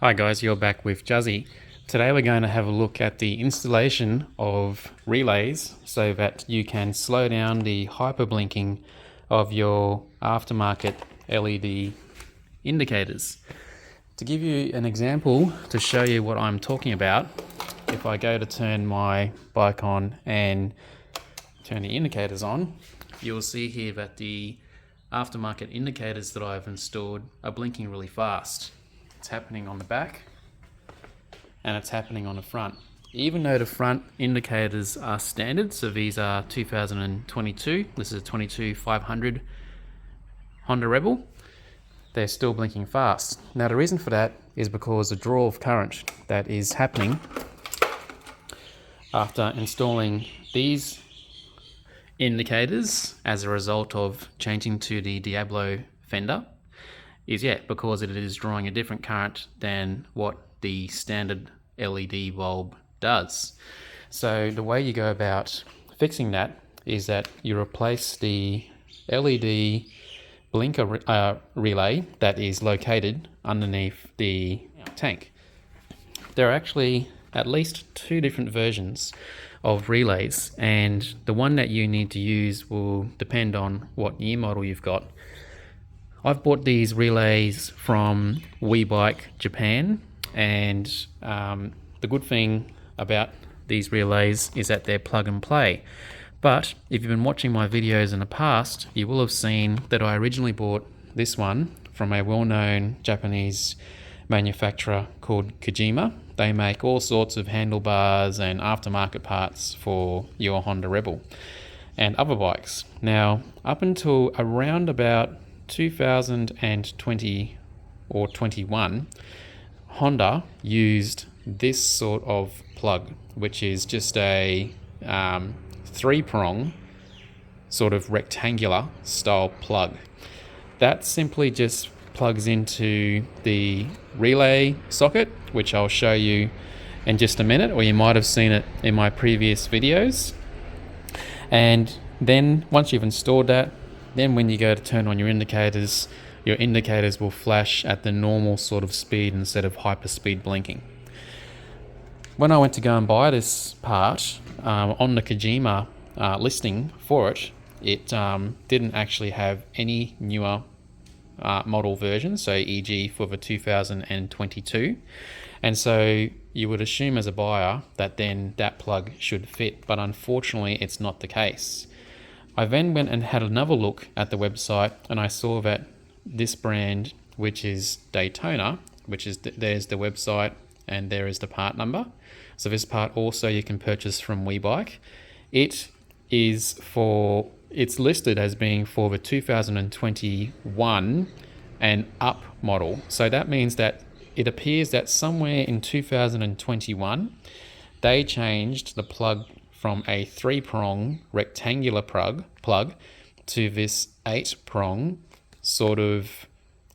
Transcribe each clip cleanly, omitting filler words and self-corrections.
Hi guys, you're back with Juzzy. Today we're going to have a look at the installation of relays so that you can slow down the hyperblinking of your aftermarket LED indicators. To give you an example to show you what I'm talking about, if I go to turn my bike on and turn the indicators on, you'll see here that the aftermarket indicators that I've installed are blinking really fast. It's happening on the back and it's happening on the front. Even though the front indicators are standard, so these are 2022, this is a 22-500 Honda Rebel, they're still blinking fast. Now the reason for that is because the draw of current that is happening after installing these indicators as a result of changing to the Diablo fender is because it is drawing a different current than what the standard LED bulb does. So the way you go about fixing that is that you replace the LED blinker relay that is located underneath the tank. There are actually at least two different versions of relays, and the one that you need to use will depend on what year model you've got. I've bought these relays from WeBike Japan, and the good thing about these relays is that they're plug and play. But if you've been watching my videos in the past, you will have seen that I originally bought this one from a well-known Japanese manufacturer called Kojima. They make all sorts of handlebars and aftermarket parts for your Honda Rebel and other bikes. Now, up until around about 2020 or 21, Honda used this sort of plug, which is just a 3-prong sort of rectangular style plug. That simply just plugs into the relay socket, which I'll show you in just a minute, or you might have seen it in my previous videos. And then once you've installed that, then when you go to turn on your indicators will flash at the normal sort of speed instead of hyperspeed blinking. When I went to go and buy this part, on the Kojima listing for it, it didn't actually have any newer model version, so e.g. for the 2022. And so you would assume as a buyer that then that plug should fit, but unfortunately it's not the case. I then went and had another look at the website, and I saw that this brand, which is Daytona, which is there's the website and there is the part number. So this part also you can purchase from WeBike. It's listed as being for the 2021 and up model. So that means that it appears that somewhere in 2021 they changed the plug from a 3-prong rectangular plug to this 8-prong sort of,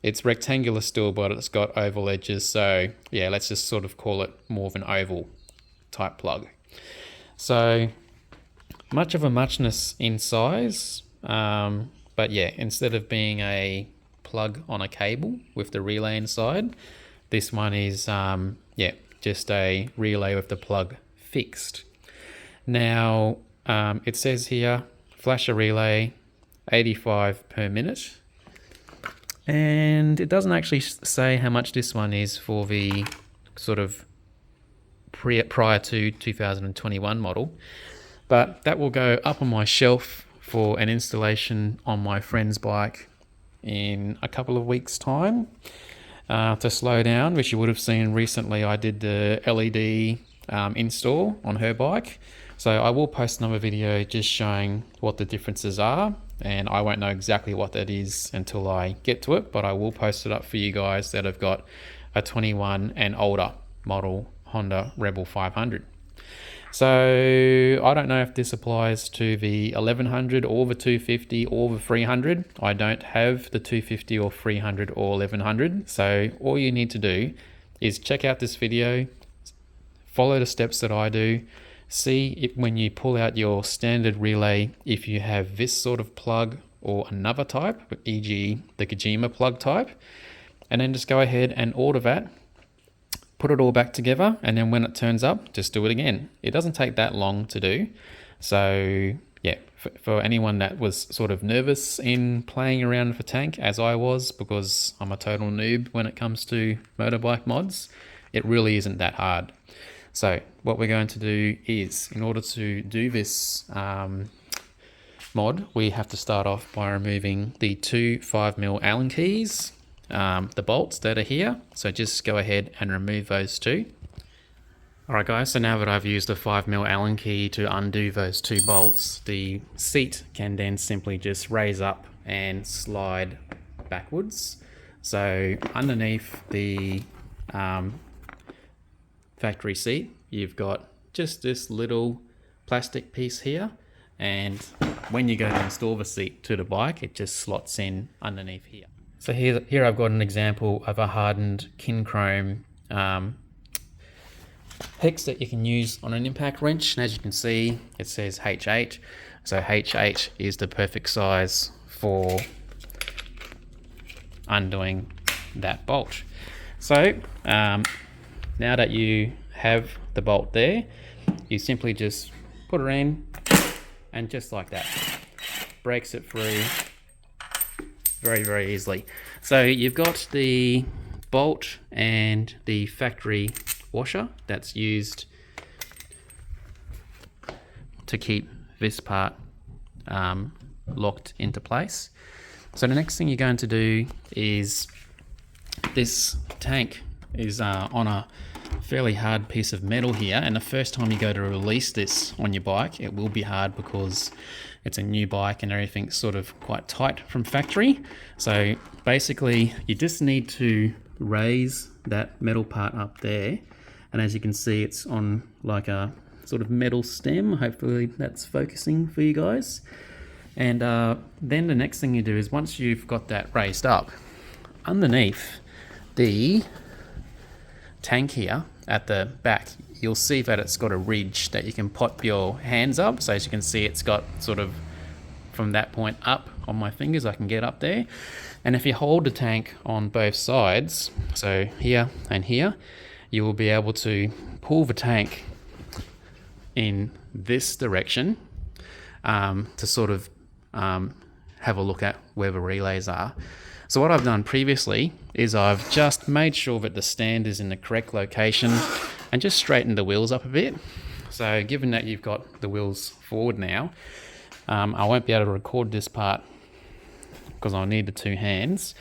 it's rectangular still, but it's got oval edges. So yeah, let's just sort of call it more of an oval type plug. So much of a muchness in size, but yeah, instead of being a plug on a cable with the relay inside, this one is just a relay with the plug fixed. Now, it says here, flasher relay, 85 per minute. And it doesn't actually say how much this one is for the sort of prior to 2021 model. But that will go up on my shelf for an installation on my friend's bike in a couple of weeks' time to slow down, which you would have seen recently. I did the LED install on her bike. So I will post another video just showing what the differences are, and I won't know exactly what that is until I get to it, but I will post it up for you guys that have got a 21 and older model Honda Rebel 500. So I don't know if this applies to the 1100 or the 250 or the 300. I don't have the 250 or 300 or 1100. So all you need to do is check out this video, follow the steps that I do, see if when you pull out your standard relay, if you have this sort of plug or another type, e.g. the Kojima plug type, and then just go ahead and order that put it all back together, and then when it turns up, just do it again. It doesn't take that long to do. So yeah, for anyone that was sort of nervous in playing around with a tank, as I was, because I'm a total noob when it comes to motorbike mods, it really isn't that hard. So what we're going to do is, in order to do this mod, we have to start off by removing the two 5mm Allen keys, the bolts that are here. So just go ahead and remove those two. Alright guys, so now that I've used a 5mm Allen key to undo those two bolts, the seat can then simply just raise up and slide backwards. So underneath the factory seat, you've got just this little plastic piece here, and when you go to install the seat to the bike, it just slots in underneath here. So here I've got an example of a hardened kin chrome hex that you can use on an impact wrench, and as you can see, it says H8. So H8 is the perfect size for undoing that bolt. So now that you have the bolt there, you simply just put it in, and just like that, breaks it through very, very easily. So you've got the bolt and the factory washer that's used to keep this part locked into place. So the next thing you're going to do is, this tank is on a fairly hard piece of metal here, and the first time you go to release this on your bike, it will be hard because it's a new bike and everything's sort of quite tight from factory. So basically you just need to raise that metal part up there, and as you can see, it's on like a sort of metal stem. Hopefully that's focusing for you guys. And then the next thing you do is, once you've got that raised up, underneath the tank here at the back, you'll see that it's got a ridge that you can pop your hands up. So as you can see, it's got sort of from that point up on my fingers, I can get up there. And if you hold the tank on both sides, so here and here, you will be able to pull the tank in this direction to sort of have a look at where the relays are. So what I've done previously is I've just made sure that the stand is in the correct location and just straightened the wheels up a bit. So given that you've got the wheels forward now, I won't be able to record this part because I'll need the two hands.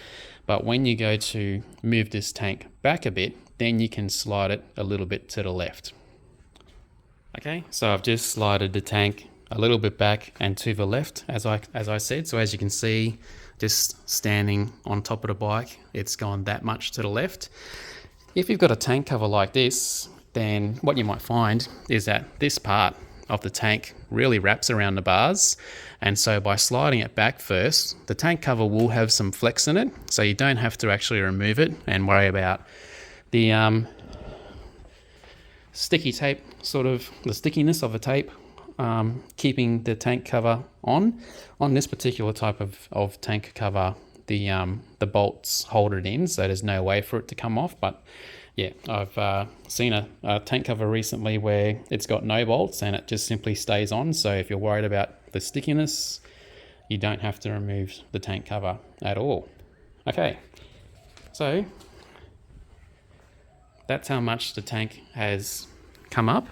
But when you go to move this tank back a bit, then you can slide it a little bit to the left. Okay, so I've just slided the tank a little bit back and to the left, as I said. So as you can see, just standing on top of the bike, it's gone that much to the left. If you've got a tank cover like this, then what you might find is that this part of the tank really wraps around the bars, and so by sliding it back first, the tank cover will have some flex in it, so you don't have to actually remove it and worry about the sticky tape, sort of the stickiness of the tape keeping the tank cover on. On this particular type of tank cover, the bolts hold it in, so there's no way for it to come off. But yeah, I've seen a tank cover recently where it's got no bolts and it just simply stays on. So if you're worried about the stickiness, you don't have to remove the tank cover at all. Okay, so that's how much the tank has come up.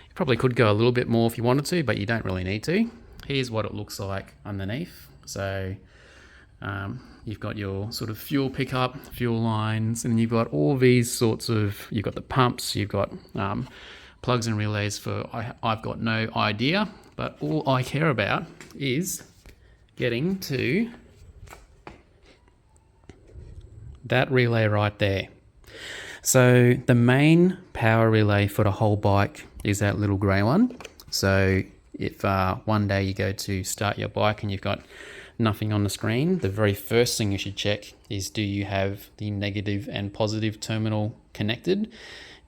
You probably could go a little bit more if you wanted to, but you don't really need to. Here's what it looks like underneath. So you've got your sort of fuel pickup, fuel lines, and you've got all these sorts of, you've got the pumps, you've got plugs and relays for, I've got no idea, but all I care about is getting to that relay right there. So the main power relay for the whole bike is that little grey one. So if one day you go to start your bike and you've got nothing on the screen, the very first thing you should check is, do you have the negative and positive terminal connected?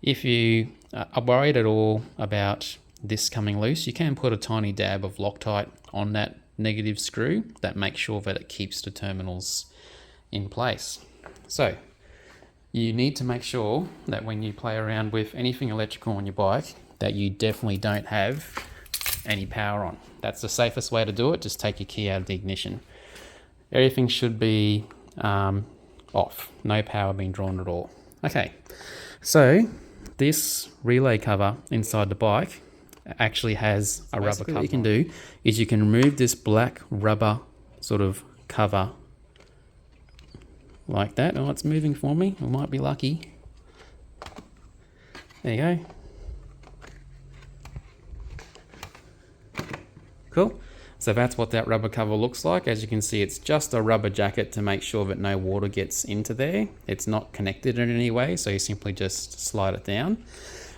If you are worried at all about this coming loose, you can put a tiny dab of Loctite on that negative screw. That makes sure that it keeps the terminals in place. So you need to make sure that when you play around with anything electrical on your bike, that you definitely don't have any power on. That's the safest way to do it. Just take your key out of the ignition. Everything should be off, no power being drawn at all. Okay, so this relay cover inside the bike actually has a rubber cover. What you can do is you can remove this black rubber sort of cover like that. Oh, it's moving for me. I might be lucky. There you go. Cool. So that's what that rubber cover looks like. As you can see, it's just a rubber jacket to make sure that no water gets into there. It's not connected in any way, so you simply just slide it down.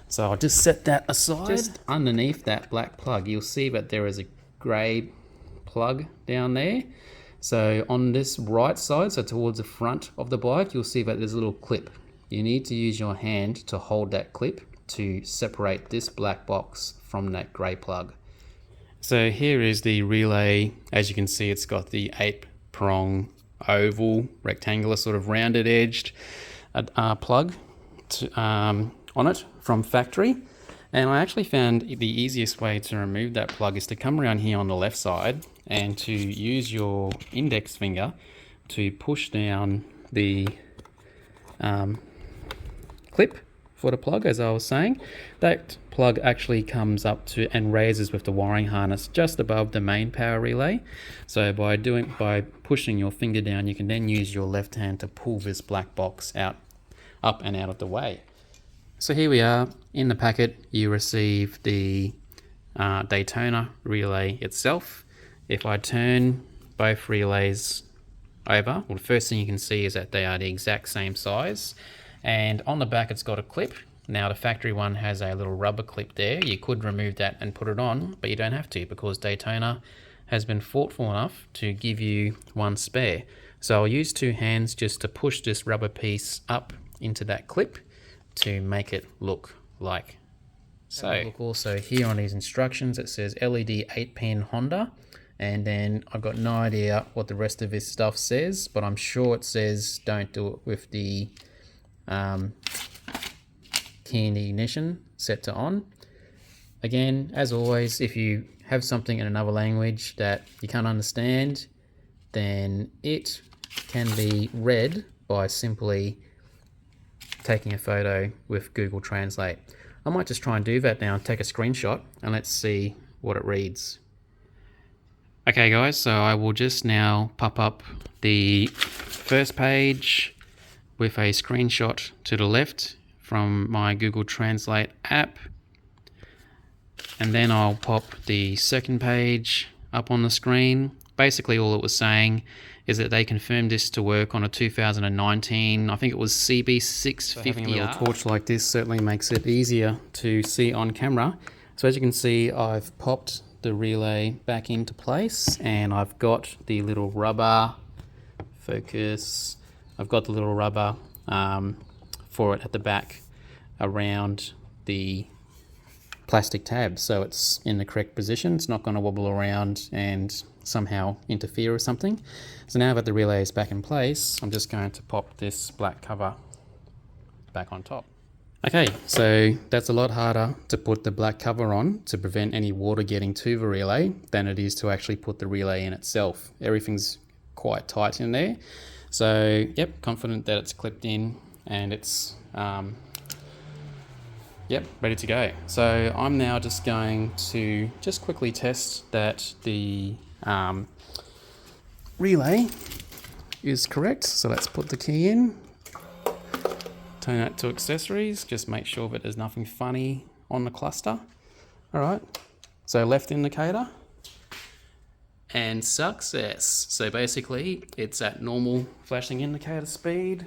So I'll just set that aside. Just underneath that black plug, you'll see that there is a grey plug down there. So on this right side, so towards the front of the bike, you'll see that there's a little clip. You need to use your hand to hold that clip to separate this black box from that grey plug. So here is the relay. As you can see, it's got the 8-prong oval, rectangular, sort of rounded edged plug on it from factory. And I actually found the easiest way to remove that plug is to come around here on the left side and to use your index finger to push down the clip for the plug. As I was saying, that plug actually comes up to and raises with the wiring harness just above the main power relay. So by pushing your finger down, you can then use your left hand to pull this black box up and out of the way. So here we are. In the packet you receive the Daytona relay itself. If I turn both relays over, well, the first thing you can see is that they are the exact same size. And on the back it's got a clip. Now the factory one has a little rubber clip there. You could remove that and put it on, but you don't have to, because Daytona has been thoughtful enough to give you one spare. So I'll use two hands just to push this rubber piece up into that clip to make it look like so. Look also here on these instructions, it says LED 8-pin Honda. And then I've got no idea what the rest of this stuff says, but I'm sure it says don't do it with the key in the ignition set to on. Again, as always, if you have something in another language that you can't understand, then it can be read by simply taking a photo with Google Translate. I might just try and do that now and take a screenshot, and let's see what it reads. Okay guys, so I will just now pop up the first page with a screenshot to the left from my Google Translate app, and then I'll pop the second page up on the screen. Basically all it was saying is that they confirmed this to work on a 2019, I think it was CB650R. So having a little torch like this certainly makes it easier to see on camera. So as you can see, I've popped the relay back into place, and I've got the little rubber focus. I've got the little rubber for it at the back around the plastic tab, so it's in the correct position. It's not going to wobble around and somehow interfere with something. So now that the relay is back in place, I'm just going to pop this black cover back on top. Okay, so that's a lot harder to put the black cover on to prevent any water getting to the relay than it is to actually put the relay in itself. Everything's quite tight in there. So yep, confident that it's clipped in and it's ready to go. So I'm now just going to just quickly test that the relay is correct. So let's put the key in. Turn that to accessories, just make sure that there's nothing funny on the cluster. All right, so left indicator and success. So basically it's at normal flashing indicator speed.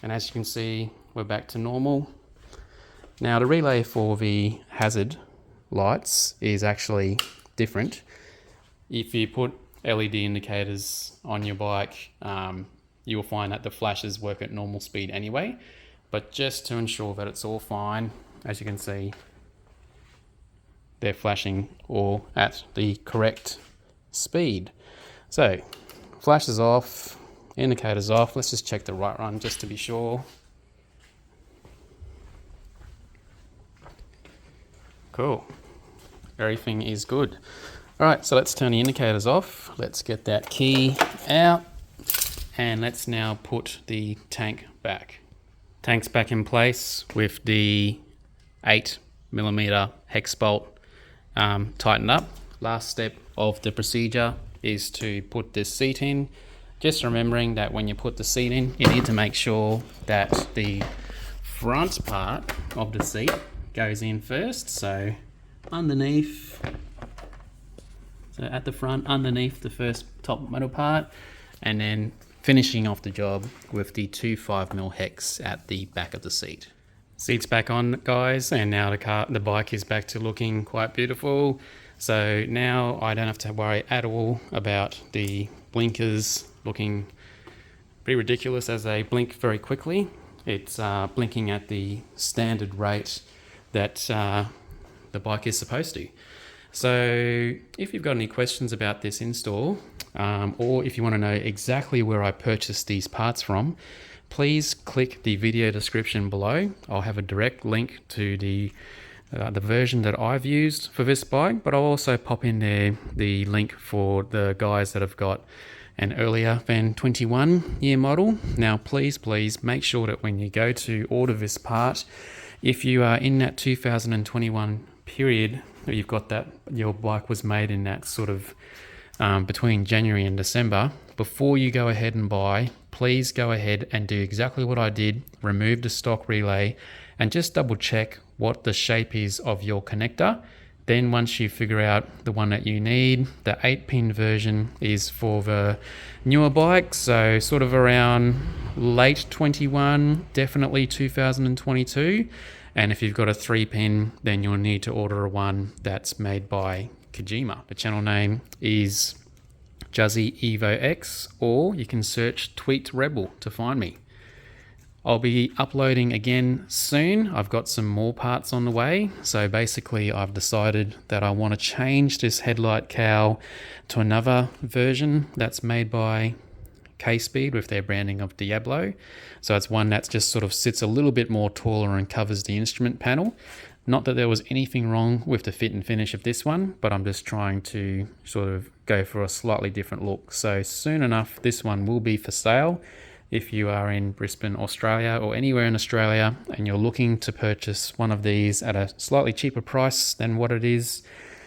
And as you can see, we're back to normal. Now the relay for the hazard lights is actually different. If you put LED indicators on your bike, you will find that the flashes work at normal speed anyway, but just to ensure that it's all fine, as you can see, they're flashing all at the correct speed. So flash is off, Indicator's off. Let's just check the right run just to be sure. Cool. Everything is good. Alright, so let's turn the indicators off. Let's get that key out. And let's now put the tank back. Tank's back in place with the 8mm hex bolt tightened up. Last step of the procedure is to put this seat in. Just remembering that when you put the seat in, you need to make sure that the front part of the seat goes in first. So underneath, so at the front, underneath the first top metal part, and then finishing off the job with the 2.5mm hex at the back of the seat. Seat's back on, guys, and now the bike is back to looking quite beautiful. So now I don't have to worry at all about the blinkers looking pretty ridiculous as they blink very quickly. It's blinking at the standard rate that the bike is supposed to. So if you've got any questions about this install, or if you want to know exactly where I purchased these parts from, please click the video description below. I'll have a direct link to the version that I've used for this bike, but I'll also pop in there the link for the guys that have got an earlier than 21 year model. Now please make sure that when you go to order this part, if you are in that 2021 period, or you've got that your bike was made in that sort of between January and December, before you go ahead and buy, please go ahead and do exactly what I did. Remove the stock relay and just double check what the shape is of your connector. Then once you figure out the one that you need, the 8-pin version is for the newer bikes, so sort of around late 21, definitely 2022. And if you've got a 3-pin, then you'll need to order one that's made by Kojima. The channel name is Juzzy Evo X, or you can search Tweet Rebel to find me. I'll be uploading again soon. I've got some more parts on the way. So basically I've decided that I want to change this headlight cowl to another version that's made by K-Speed with their branding of Diablo. So it's one that just sort of sits a little bit more taller and covers the instrument panel. Not that there was anything wrong with the fit and finish of this one, but I'm just trying to sort of go for a slightly different look. So soon enough, this one will be for sale. If you are in Brisbane, Australia, or anywhere in Australia, and you're looking to purchase one of these at a slightly cheaper price than what it is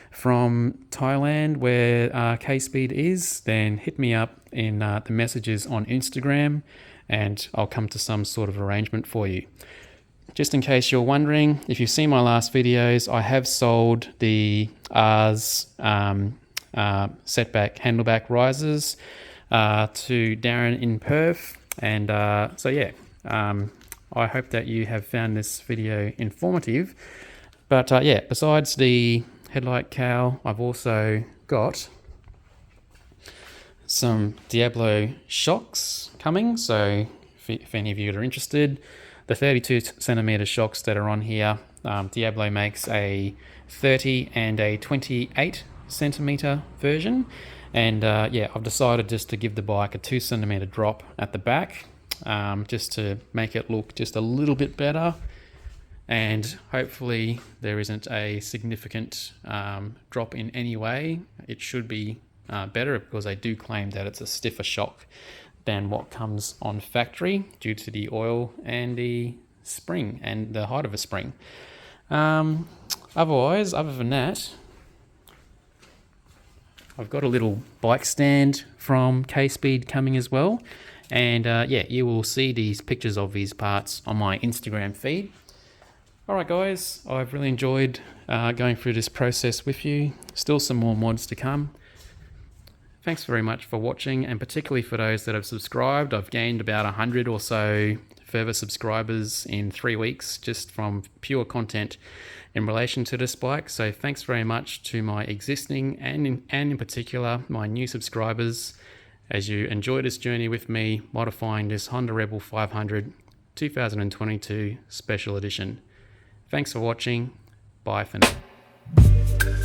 from Thailand, where K-Speed is, then hit me up in the messages on Instagram, and I'll come to some sort of arrangement for you. Just in case you're wondering, if you've seen my last videos, I have sold the R's setback handleback risers to Darren in Perth. And so yeah, I hope that you have found this video informative. But yeah, besides the headlight cowl, I've also got some Diablo shocks coming. So if any of you are interested, the 32cm shocks that are on here, Diablo makes a 30 and a 28cm version. And yeah, I've decided just to give the bike a 2cm drop at the back, just to make it look just a little bit better. And hopefully there isn't a significant drop in any way. It should be better, because they do claim that it's a stiffer shock than what comes on factory due to the oil and the spring and the height of a spring. Otherwise, other than that, I've got a little bike stand from K-Speed coming as well. And yeah, you will see these pictures of these parts on my Instagram feed. Alright guys, I've really enjoyed going through this process with you. Still some more mods to come. Thanks very much for watching, and particularly for those that have subscribed. I've gained about 100 or so further subscribers in 3 weeks just from pure content in relation to this bike. So thanks very much to my existing and in particular my new subscribers, as you enjoy this journey with me modifying this Honda Rebel 500 2022 Special Edition. Thanks for watching. Bye for now.